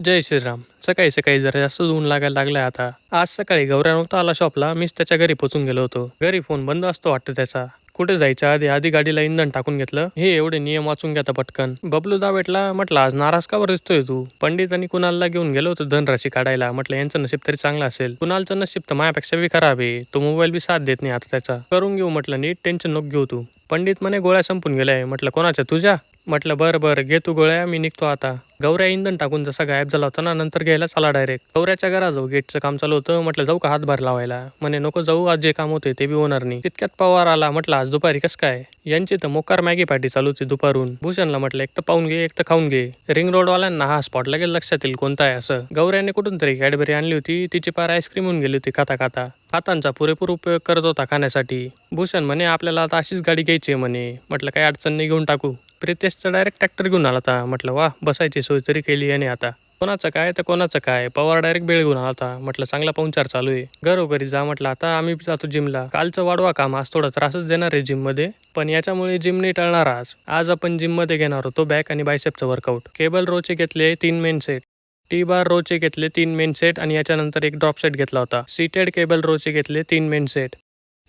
जय श्रीराम. सकाळी सकाळी जरा जास्त ऊन लागायला लागलाय आता. आज सकाळी गौऱ्या नव्हता आला शॉपला, मीच त्याच्या घरी पोचून गेलो होतो. घरी फोन बंद असतो वाटतं त्याचा. कुठे जायच्या आधी आधी गाडीला इंधन टाकून घेतलं. हे एवढे नियम वाचून घेता पटकन. बबलू दा भेटला, म्हटलं आज नाराज का बरं दिसतोय तू? पंडित आणि कुणालला घेऊन गेलो होतो धनराशी काढायला. म्हटलं यांचं नशीब तरी चांगलं असेल. कुणालचं नशीब तर माझ्यापेक्षा बी खराब आहे. तो मोबाईल बी साथ देत नाही आता त्याचा. करून घेऊ म्हटलं नीट, टेन्शन नको घेऊ तू. पंडित म्हणे गोळ्या संपून गेलाय. म्हटलं कोणाच्या, तुझ्या? म्हटलं बरं बरं घे तू गोळ्या, मी निघतो आता. गौऱ्या इंधन टाकून जसा गायब झाला होता ना, नंतर घ्यायला चला डायरेक्ट. गौऱ्याच्या घराजवळ गेटचं काम चालू होतं. म्हटलं जाऊ का हातभार लावायला? म्हणे नको जाऊ, आज जे काम होते ते बी होणार नाही. तितक्यात पवार आला. म्हटलं आज दुपारी कसं काय? यांची तर मोकार मॅगी पार्टी चालू होती दुपारून. भूषणला म्हटलं एक तर पाहून घे, एक तर खाऊन घे. रिंग रोडवाल्यांना हा स्पॉट लगेच लक्षात येईल कोणता आहे असं. गौऱ्याने कुठून तरी कॅडबरी आणली होती, तिची पार आईस्क्रीम होऊन गेली होती खाता खाता. हातांचा पुरेपूर उपयोग करत होता खाण्यासाठी. भूषण म्हणे आपल्याला आता अशीच गाडी घ्यायची आहे म्हणे. म्हटलं काय अडचण नाही, घेऊन टाकू. प्रितेशचा डायरेक्ट ट्रॅक्टर घेऊन आला होता. म्हटलं वा, बसायची सोय तरी केली आणि आता कोणाचं काय तर कोणाचं काय. पवार डायरेक्ट बेळ घेऊन आला होता. म्हटलं चांगला पाहुणचार चालू आहे, घरोघरी जा म्हटलं. आता आम्ही जातो जिमला. कालचं वाढवा काम आज थोडा त्रासच देणार आहे जिम मध्ये, पण याच्यामुळे जिम नाही टळणार. आज आपण जिम मध्ये घेणार होतो बॅक आणि बायसेपचं वर्कआउट. केबल रोचे घेतले 3 मेन सेट. टी बार रोचे घेतले 3 मेन सेट आणि याच्यानंतर एक ड्रॉप सेट घेतला होता. सीटेड केबल रोचे घेतले 3 main set.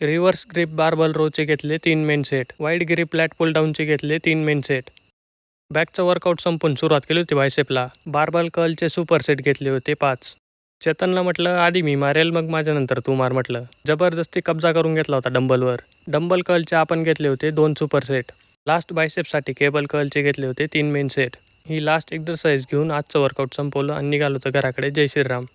Reverse grip barbell रोचे घेतले 3 main set. Wide grip flat pull डाऊनचे घेतले 3 मेन सेट. बॅकचं वर्कआउट संपून सुरुवात केली होती बायसेपला. बारबल कर्लचे सुपर सेट घेतले होते 5. चेतनला म्हटलं आधी मी मारेल मग माझ्यानंतर तू मार म्हटलं. जबरदस्ती कब्जा करून घेतला होता डंबलवर. डंबल कर्लचे आपण घेतले होते 2 सुपर सेट. लास्ट बायसेपसाठी केबल कर्लचे घेतले होते 3 मेन सेट. ही लास्ट एक्सरसाइज घेऊन आजचं वर्कआउट संपवलं आणि निघालो होतं घराकडे. जय श्रीराम.